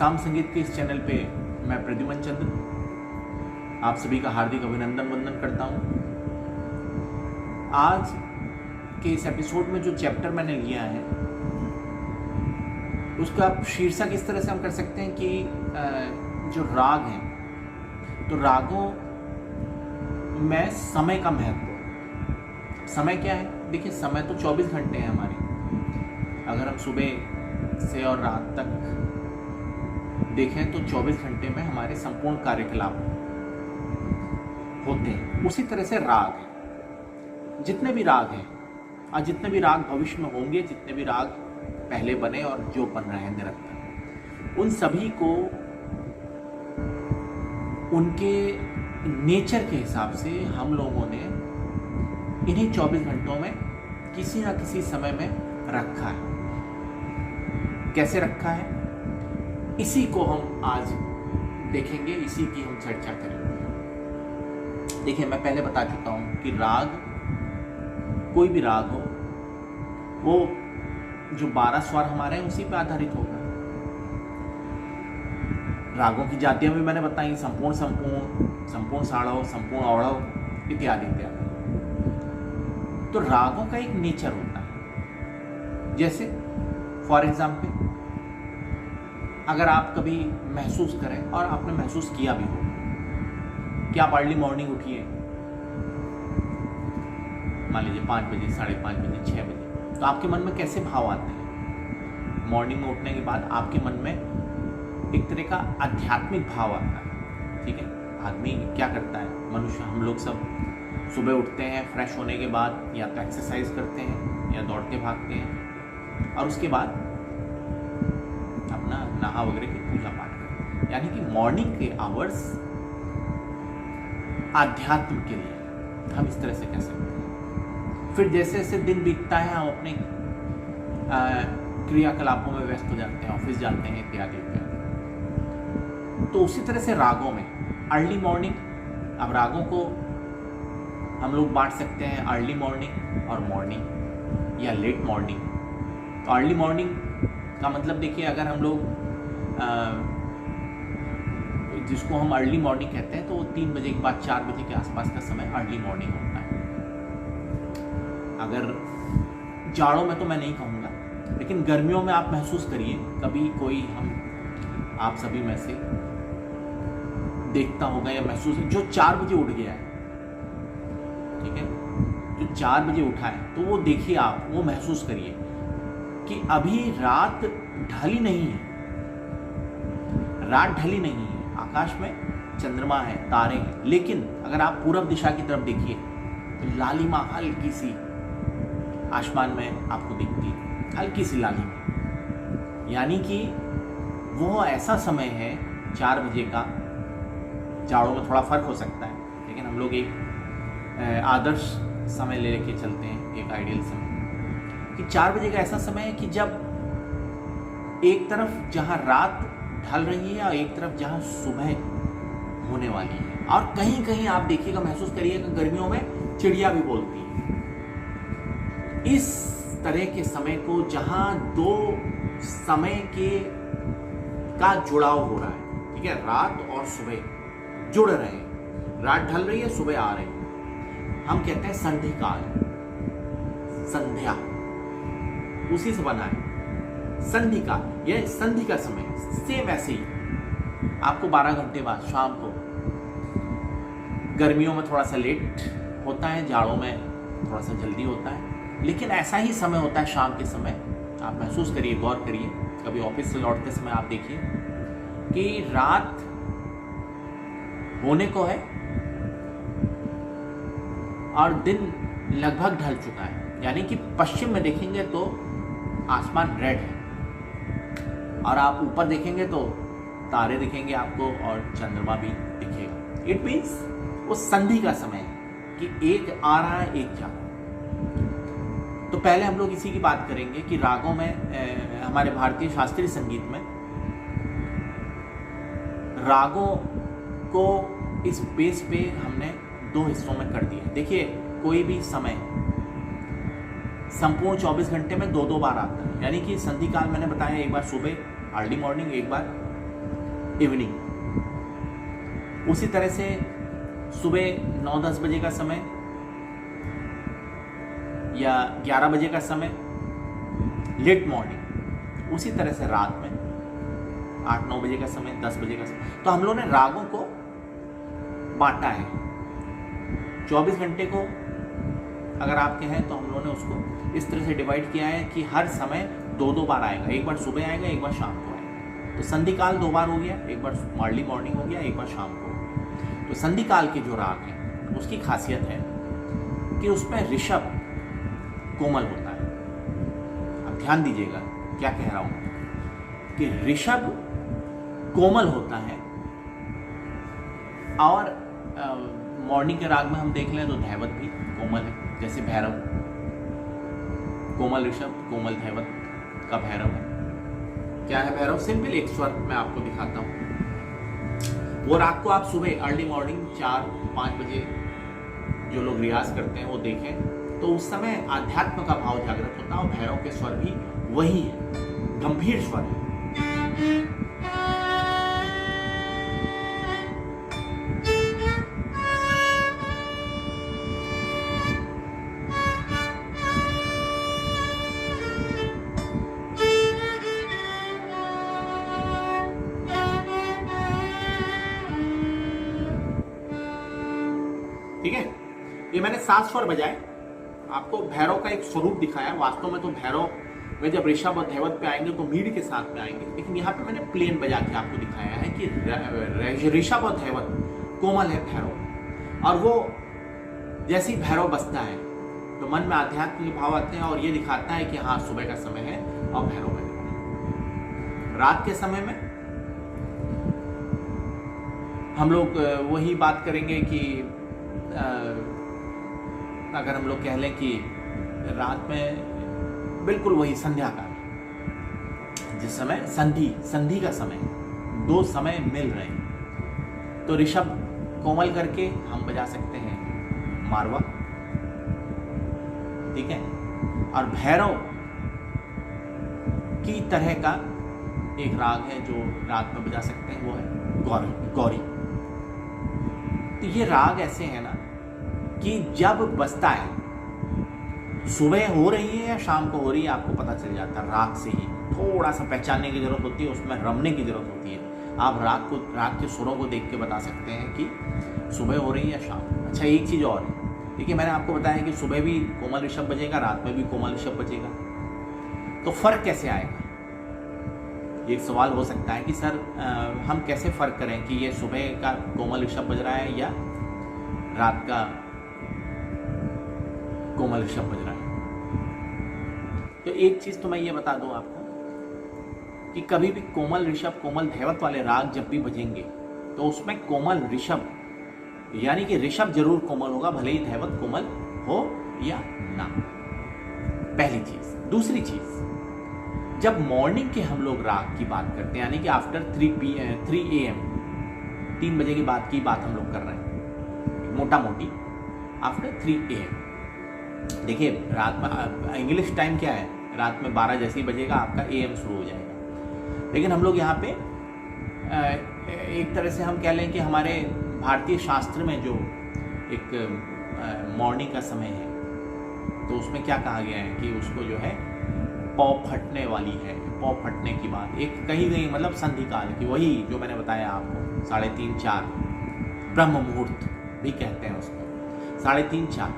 साम संगीत के इस चैनल पे मैं प्रद्युमन चंद्र आप सभी का हार्दिक अभिनंदन वंदन करता हूँ। आज के इस एपिसोड में जो चैप्टर मैंने लिया है उसका शीर्षक इस तरह से हम कर सकते हैं कि जो राग हैं, तो रागों में समय का महत्व। समय क्या है? देखिए, समय तो 24 घंटे हैं हमारे। अगर हम सुबह से और रात तक देखें तो 24 घंटे में हमारे संपूर्ण कार्यकलाप होते हैं। उसी तरह से राग है, जितने भी राग हैं और जितने भी राग भविष्य में होंगे, जितने भी राग पहले बने और जो बन रहे हैं निरंतर, उन सभी को उनके नेचर के हिसाब से हम लोगों ने इन्हीं 24 घंटों में किसी ना किसी समय में रखा है। कैसे रखा है, इसी को हम आज देखेंगे, इसी की हम चर्चा करेंगे। देखिए, मैं पहले बता चुका हूं कि राग, कोई भी राग हो, वो जो 12 स्वर हमारे हैं उसी पे आधारित होगा। रागों की जातियां भी मैंने बताई, संपूर्ण संपूर्ण, संपूर्ण साड़व, संपूर्ण औड़व इत्यादि इत्यादि। तो रागों का एक नेचर होता है। जैसे फॉर एग्जाम्पल, अगर आप कभी महसूस करें, और आपने महसूस किया भी हो कि आप अर्ली मॉर्निंग उठिए, मान लीजिए 5 बजे, 5:30 बजे, 6 बजे, तो आपके मन में कैसे भाव आते हैं? मॉर्निंग में उठने के बाद आपके मन में एक तरह का आध्यात्मिक भाव आता है। ठीक है, आदमी क्या करता है, मनुष्य, हम लोग सब सुबह उठते हैं, फ्रेश होने के बाद या तो एक्सरसाइज करते हैं या दौड़ते भागते हैं, और उसके बाद अपना नहा वगैरह की पूजा पाठ करते हैं। यानी कि मॉर्निंग के आवर्स आध्यात्म के लिए हम इस तरह से कह सकते हैं। फिर जैसे जैसे दिन बीतता है, हम अपने क्रियाकलापों में व्यस्त हो जाते हैं, ऑफिस जाते हैं इत्यादि इत्यादि। तो उसी तरह से रागों में अर्ली मॉर्निंग, अब रागों को हम लोग बांट सकते हैं अर्ली मॉर्निंग और मॉर्निंग या लेट मॉर्निंग। तो अर्ली मॉर्निंग का मतलब देखिए, अगर हम लोग जिसको हम अर्ली मॉर्निंग कहते हैं, तो वो 3 बजे के बाद 4 बजे के आसपास का समय अर्ली मॉर्निंग होता है। अगर जाड़ों में तो मैं नहीं कहूँगा, लेकिन गर्मियों में आप महसूस करिए, कभी कोई आप सभी में से देखता होगा या महसूस, जो 4 बजे उठ गया है, ठीक है, जो 4 बजे उठा है, तो वो देखिए, आप वो महसूस करिए कि अभी रात ढली नहीं है, रात ढली नहीं है, आकाश में चंद्रमा है, तारे हैं, लेकिन अगर आप पूरब दिशा की तरफ देखिए तो लालिमा हल्की सी आसमान में आपको दिखती है, हल्की सी लालिमा। यानी कि वो ऐसा समय है 4 बजे का, जाड़ों में थोड़ा फर्क हो सकता है, लेकिन हम लोग एक आदर्श समय लेके चलते हैं, एक आइडियल समय, कि 4 बजे का ऐसा समय है कि जब एक तरफ जहां रात ढल रही है और एक तरफ जहां सुबह होने वाली है, और कहीं कहीं आप देखिएगा, महसूस करिएगा, गर्मियों में चिड़िया भी बोलती है। इस तरह के समय को जहां 2 समय का जुड़ाव हो रहा है, ठीक है, रात और सुबह जुड़ रहे हैं, रात ढल रही है, सुबह आ रही है, हम कहते हैं संधि काल, संध्या उसी से बना है संधि का। यह संधि का समय सेम ऐसे ही आपको 12 घंटे बाद शाम को, गर्मियों में थोड़ा सा लेट होता है, जाड़ों में थोड़ा सा जल्दी होता है, लेकिन ऐसा ही समय होता है शाम के समय। आप महसूस करिए, गौर करिए, कभी ऑफिस से लौटते समय आप देखिए कि रात होने को है और दिन लगभग ढल चुका है। यानी कि पश्चिम में देखेंगे तो आसमान रेड है, और आप ऊपर देखेंगे तो तारे दिखेंगे आपको और चंद्रमा भी दिखेगा। इट मीन्स वो संधि का समय है कि एक आ रहा है, एक जा रहा है। तो पहले हम लोग इसी की बात करेंगे कि रागों में, हमारे भारतीय शास्त्रीय संगीत में रागों को इस बेस पे हमने 2 हिस्सों में कर दिया। देखिए, कोई भी समय संपूर्ण 24 घंटे में 2-2 बार आता है। यानी कि संधि काल मैंने बताया, एक बार सुबह अर्ली मॉर्निंग, एक बार इवनिंग। उसी तरह से सुबह 9-10 बजे का समय या 11 बजे का समय लेट मॉर्निंग। उसी तरह से रात में 8-9 बजे का समय, 10 बजे का समय। तो हम लोगों ने रागों को बांटा है। 24 घंटे को अगर आप कहें तो हम लोगों ने उसको इस तरह से डिवाइड किया है कि हर समय 2-2 बार आएगा। एक बार सुबह आएगा, एक बार शाम को आएगा। तो संधि काल 2 बार हो गया, एक बार अर्ली मॉर्निंग हो गया, एक बार शाम को। तो संधि काल के जो राग हैं उसकी खासियत है कि उसमें ऋषभ कोमल होता है। अब ध्यान दीजिएगा क्या कह रहा हूं कि ऋषभ कोमल होता है। और मॉर्निंग के राग में हम देख लें तो धैवत भी कोमल है, जैसे भैरव। कोमल ऋषभ, कोमल धैवत का भैरव है। क्या है भैरव? सिंपल एक स्वर मैं आपको दिखाता हूं। वो राग को आप सुबह अर्ली मॉर्निंग 4-5 बजे जो लोग रियाज करते हैं वो देखें तो उस समय आध्यात्म का भाव जागृत होता है और भैरव के स्वर भी वही है, गंभीर स्वर है। ठीक है, ये मैंने 7 स्वर बजाए, आपको भैरव का एक स्वरूप दिखाया। वास्तव में तो भैरव में जब ऋषभ और धैवत पे आएंगे तो मीड के साथ में आएंगे, लेकिन यहाँ पे मैंने प्लेन बजा के आपको दिखाया है कि ऋषभ और धैवत कोमल है भैरव। और वो जैसे ही भैरव बसता है तो मन में आध्यात्म के भाव आते हैं और ये दिखाता है कि हाँ सुबह का समय है और भैरव बनेगा। रात के समय में हम लोग वही बात करेंगे कि अगर हम लोग कह लें कि रात में बिल्कुल वही संध्या का, जिस समय संधि का समय, 2 समय मिल रहे हैं, तो ऋषभ कोमल करके हम बजा सकते हैं मारवा। ठीक है, और भैरव की तरह का एक राग है जो रात में बजा सकते हैं, वो है गौरी। तो ये राग ऐसे है ना कि जब बजता है, सुबह हो रही है या शाम को हो रही है, आपको पता चल जाता है राग से ही। थोड़ा सा पहचानने की जरूरत होती है, उसमें रमने की जरूरत होती है। आप राग के सुरों को देख के बता सकते हैं कि सुबह हो रही है या शाम। अच्छा, एक चीज और है, देखिए मैंने आपको बताया कि सुबह भी कोमल ऋषभ बजेगा, रात में भी कोमल ऋषभ बजेगा, तो फर्क कैसे आएगा? एक सवाल हो सकता है कि सर हम कैसे फर्क करें कि ये सुबह का कोमल ऋषभ बज रहा है या रात का कोमल ऋषभ बज रहा है। तो एक चीज तो मैं ये बता दूं आपको कि कभी भी कोमल ऋषभ, कोमल धैवत वाले राग जब भी बजेंगे तो उसमें कोमल ऋषभ यानी कि ऋषभ जरूर कोमल होगा, भले ही धैवत कोमल हो या ना। पहली चीज। दूसरी चीज, जब मॉर्निंग के हम लोग राग की बात करते हैं, यानी कि आफ्टर 3 AM 3 बजे की बात हम लोग कर रहे हैं, मोटा मोटी आफ्टर 3 AM। देखिए रात में इंग्लिश टाइम क्या है, रात में 12 जैसे ही बजेगा आपका AM शुरू हो जाएगा। लेकिन हम लोग यहाँ पे एक तरह से हम कह लें कि हमारे भारतीय शास्त्र में जो एक मॉर्निंग का समय है तो उसमें क्या कहा गया है कि उसको जो है पौ फटने वाली है। पौ फटने की बात एक कही गई, मतलब संधि काल की, वही जो मैंने बताया आपको 3:30-4 ब्रह्म मुहूर्त भी कहते हैं उसको, 3:30-4।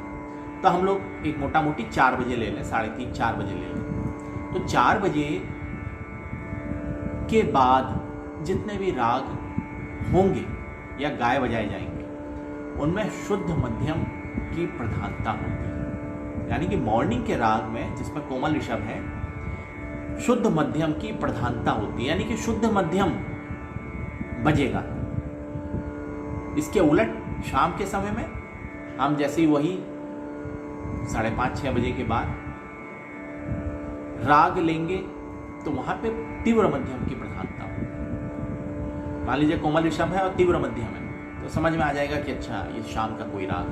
तो हम लोग एक मोटा मोटी 4 बजे ले लें, 3:30-4 बजे ले लें। तो 4 बजे के बाद जितने भी राग होंगे या गाए बजाए जाएंगे उनमें शुद्ध मध्यम की प्रधानता होती है। यानी कि मॉर्निंग के राग में जिसमें कोमल ऋषभ है, शुद्ध मध्यम की प्रधानता होती है, यानी कि शुद्ध मध्यम बजेगा। इसके उलट शाम के समय में हम जैसे ही वही 5:30-6 बजे के बाद राग लेंगे तो वहां पे तीव्र मध्यम की प्रधानता होगी। मान लीजिए कोमल ऋषभ है और तीव्र मध्यम है तो समझ में आ जाएगा कि अच्छा ये शाम का कोई राग।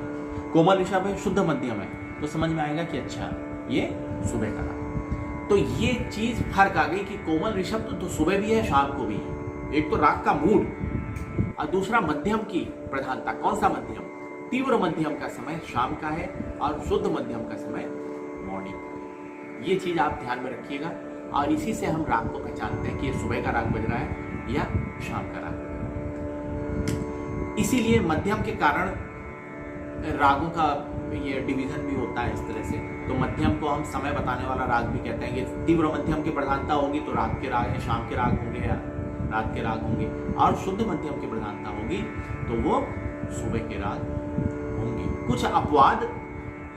कोमल ऋषभ है, शुद्ध मध्यम है, तो समझ में आएगा कि अच्छा ये सुबह का राग। तो ये चीज फर्क आ गई कि कोमल ऋषभ तो सुबह भी है शाम को भी है। एक तो राग का मूड और दूसरा मध्यम की प्रधानता। कौन सा मध्यम? तीव्र मध्यम का समय शाम का है और शुद्ध मध्यम का समय मॉर्निंग। ये चीज आप ध्यान में रखिएगा और इसी से हम राग को पहचानते हैं कि ये सुबह का राग बज रहा है या शाम का राग बज रहा है। इसीलिए मध्यम के कारण रागों का ये डिवीजन भी होता है इस तरह से। तो मध्यम को हम समय बताने वाला राग भी कहते हैं कि तीव्र मध्यम की प्रधानता होगी तो रात के राग है, शाम के राग होंगे या रात के राग होंगे, और शुद्ध मध्यम की प्रधानता होगी तो वो सुबह के राग होंगे। कुछ अपवाद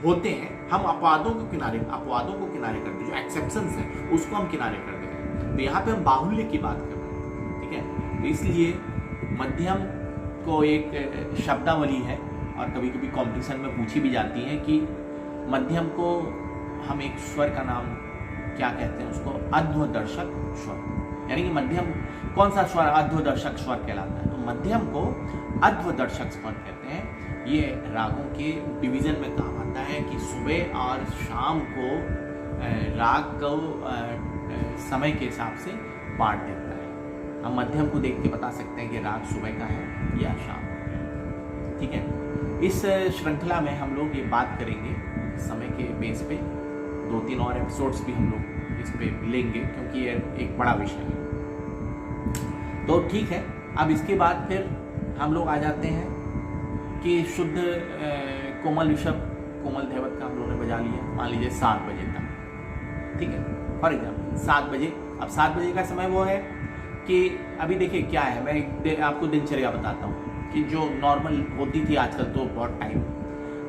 होते हैं, हम अपवादों को किनारे करते हैं, जो एक्सेप्शंस हैं उसको हम किनारे कर देते हैं। तो यहाँ पे हम बाहुल्य की बात कर रहे हैं, ठीक है। तो इसलिए मध्यम को एक शब्दावली है और कभी कभी कॉम्पिटिशन में पूछी भी जाती है कि मध्यम को हम एक स्वर का नाम क्या कहते हैं, उसको अध्वदर्शक स्वर, यानी कि मध्यम कौन सा स्वर अध्वदर्शक स्वर कहलाता है, तो मध्यम को अध्वदर्शक स्वर कहते हैं। ये रागों के डिवीजन में काम आता है कि सुबह और शाम को राग को समय के हिसाब से बांट देता है। हम मध्यम को देख के बता सकते हैं कि राग सुबह का है या शाम, ठीक है। इस श्रृंखला में हम लोग ये बात करेंगे समय के बेस पे, 2-3 और एपिसोड्स भी हम लोग इस पे लेंगे क्योंकि ये एक बड़ा विषय है। तो ठीक है, अब इसके बाद फिर हम लोग आ जाते हैं कि शुद्ध कोमल ऋषभ, कोमल धैवत का हम लोगों ने बजा लिया, मान लीजिए 7 बजे तक, ठीक है। फॉर एग्जाम्पल 7 बजे, अब 7 बजे का समय वो है कि अभी देखिए क्या है, मैं आपको दिनचर्या बताता हूँ कि जो नॉर्मल होती थी, आजकल तो बहुत टाइम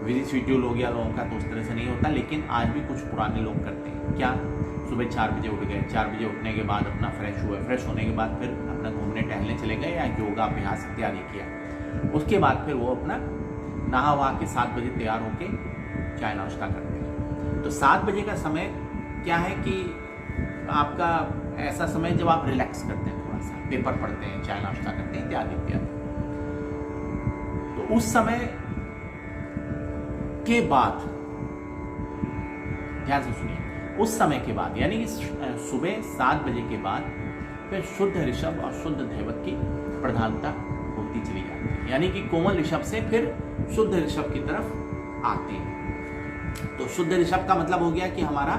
बिजी शेड्यूल हो गया लोगों का, तो उस तरह से नहीं होता, लेकिन आज भी कुछ पुराने लोग करते हैं क्या, सुबह 4 बजे उठ गए, 4 बजे उठने के बाद अपना फ्रेश हुए, फ्रेश होने के बाद फिर अपना घूमने टहलने चले गए या योगा अभ्यास इत्यादि किया, उसके बाद फिर वो अपना नहा वहा के 7 बजे तैयार होके चाय नाश्ता करते हैं। तो 7 बजे का समय क्या है कि आपका ऐसा समय जब आप रिलैक्स करते हैं, थोड़ा सा पेपर पढ़ते हैं, चाय नाश्ता करते हैं इत्यादि इत्यादि। तो उस समय के बाद ध्यान से सुनिए, उस समय के बाद यानी कि सुबह 7 बजे के बाद फिर शुद्ध ऋषभ और शुद्ध धैवत की प्रधानता होती चली जाती है, यानी कि कोमल ऋषभ से फिर शुद्ध ऋषभ की तरफ आते हैं। तो शुद्ध ऋषभ का मतलब हो गया कि हमारा,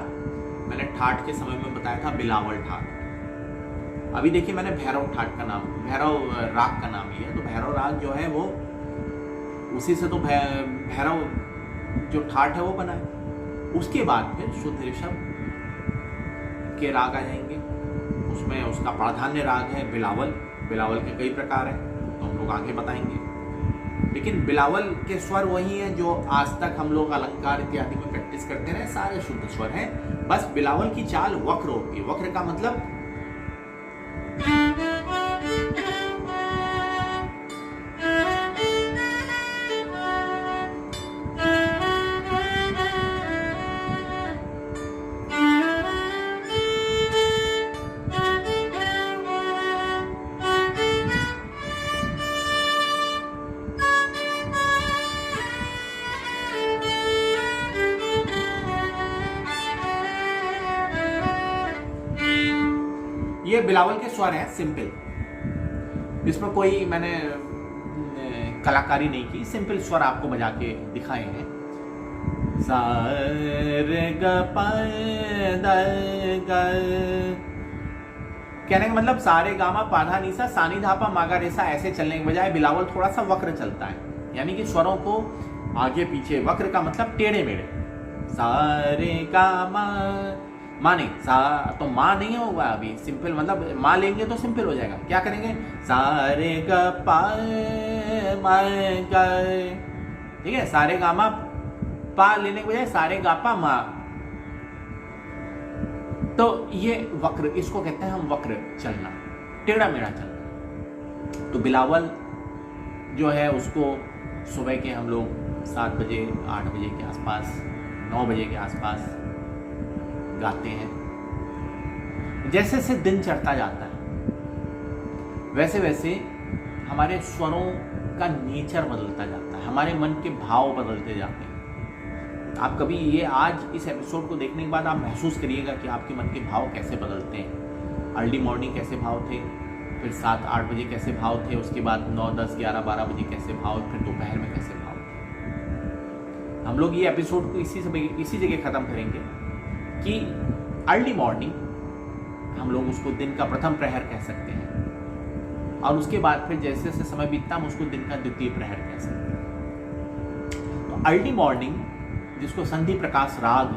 मैंने ठाठ के समय में बताया था बिलावल ठाठ। अभी देखिए मैंने भैरव ठाठ का नाम, भैरव राग का नाम लिया, तो भैरव राग जो है वो उसी से तो भैरव जो ठाठ है वो बना है। उसके बाद फिर शुद्ध ऋषभ के राग आ जाएंगे, उसमें उसका प्राधान्य राग है बिलावल। बिलावल के कई प्रकार हैं तो हम लोग आगे बताएंगे, लेकिन बिलावल के स्वर वही हैं जो आज तक हम लोग अलंकार इत्यादि में प्रैक्टिस करते रहे, सारे शुद्ध स्वर हैं, बस बिलावल की चाल वक्र होती है। वक्र का मतलब ये बिलावल के स्वर हैं सिंपल, इसमें कोई मैंने कलाकारी नहीं की, सिंपल स्वर आपको बजा के दिखाए हैं। सा रे ग प द ग, कहने का मतलब सारे गामा पाधा निसा सानी धापा मागा रेसा ऐसे चलने के बजाय बिलावल थोड़ा सा वक्र चलता है, यानी कि स्वरों को आगे पीछे, वक्र का मतलब टेढ़े मेढ़े। सारे गामा माने सा, तो माँ नहीं होगा अभी, सिंपल मतलब माँ लेंगे तो सिंपल हो जाएगा। क्या करेंगे, सारे ग पा मा ग, ठीक है, सारे गामा पा लेने के बजाय सारे गा पा मा, तो ये वक्र, इसको कहते हैं हम वक्र चलना, टेढ़ा मेढ़ा चलना। तो बिलावल जो है उसको सुबह के हम लोग 7 बजे 8 बजे के आसपास, 9 बजे के आसपास गाते हैं। जैसे जैसे दिन चढ़ता जाता है वैसे वैसे हमारे स्वरों का नेचर बदलता जाता है, हमारे मन के भाव बदलते जाते हैं। आप कभी ये आज इस एपिसोड को देखने के बाद आप महसूस करिएगा कि आपके मन के भाव कैसे बदलते हैं। अर्ली मॉर्निंग कैसे भाव थे, फिर 7-8 बजे कैसे भाव थे, उसके बाद 9, 10, 11, 12 बजे कैसे भाव, फिर दोपहर में कैसे भाव थे। हम लोग ये एपिसोड को इसी जगह ख़त्म करेंगे कि अर्ली मॉर्निंग हम लोग उसको दिन का प्रथम प्रहर कह सकते हैं, और उसके बाद फिर जैसे जैसे समय बीतता हम उसको दिन का द्वितीय प्रहर कह सकते हैं। तो अर्ली मॉर्निंग, जिसको संधि प्रकाश राग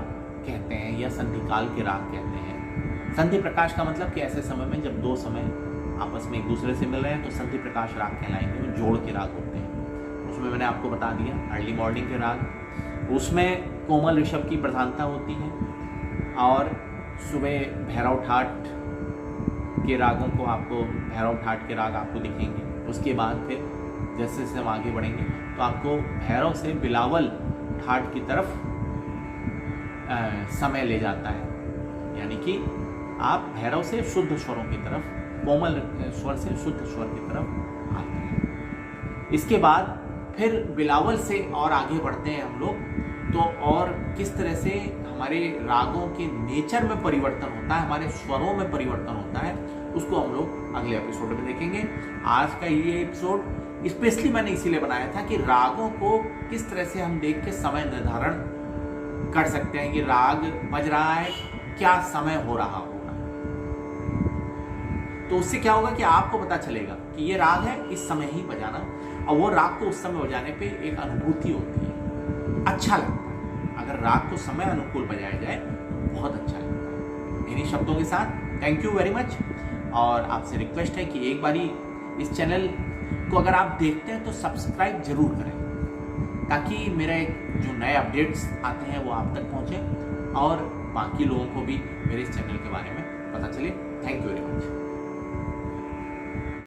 कहते हैं या संधि काल के राग कहते हैं। संधि प्रकाश का मतलब कि ऐसे समय में जब दो समय आपस में एक दूसरे से मिल रहे हैं तो संधि प्रकाश राग कहलाएंगे, वो जोड़ के राग होते हैं। उसमें मैंने आपको बता दिया अर्ली मॉर्निंग के राग, उसमें कोमल ऋषभ की प्रधानता होती है, और सुबह भैरव ठाट के रागों को आपको, भैरव ठाट के राग आपको दिखेंगे। उसके बाद फिर जैसे जैसे हम आगे बढ़ेंगे तो आपको भैरव से बिलावल ठाट की तरफ समय ले जाता है, यानी कि आप भैरव से शुद्ध स्वरों की तरफ, कोमल स्वर से शुद्ध स्वर की तरफ आते हैं। इसके बाद फिर बिलावल से और आगे बढ़ते हैं हम लोग, तो और किस तरह से हमारे रागों के नेचर में परिवर्तन होता है, हमारे स्वरों में परिवर्तन होता है, उसको हम लोग अगले एपिसोड में देखेंगे। आज का ये एपिसोड स्पेशली मैंने इसीलिए बनाया था कि रागों को किस तरह से हम देख के समय निर्धारण कर सकते हैं कि राग बज रहा है, क्या समय हो रहा होगा। तो उससे क्या होगा कि आपको पता चलेगा कि ये राग है, इस समय ही बजाना, और वो राग को उस समय बजाने पे एक अनुभूति होती है, अच्छा लगता है। अगर राग को समय अनुकूल बजाया जाए तो बहुत अच्छा लगता है। इन्हीं शब्दों के साथ थैंक यू वेरी मच, और आपसे रिक्वेस्ट है कि एक बारी इस चैनल को अगर आप देखते हैं तो सब्सक्राइब जरूर करें, ताकि मेरे जो नए अपडेट्स आते हैं वो आप तक पहुंचे और बाकी लोगों को भी मेरे इस चैनल के बारे में पता चले। Thank you very much.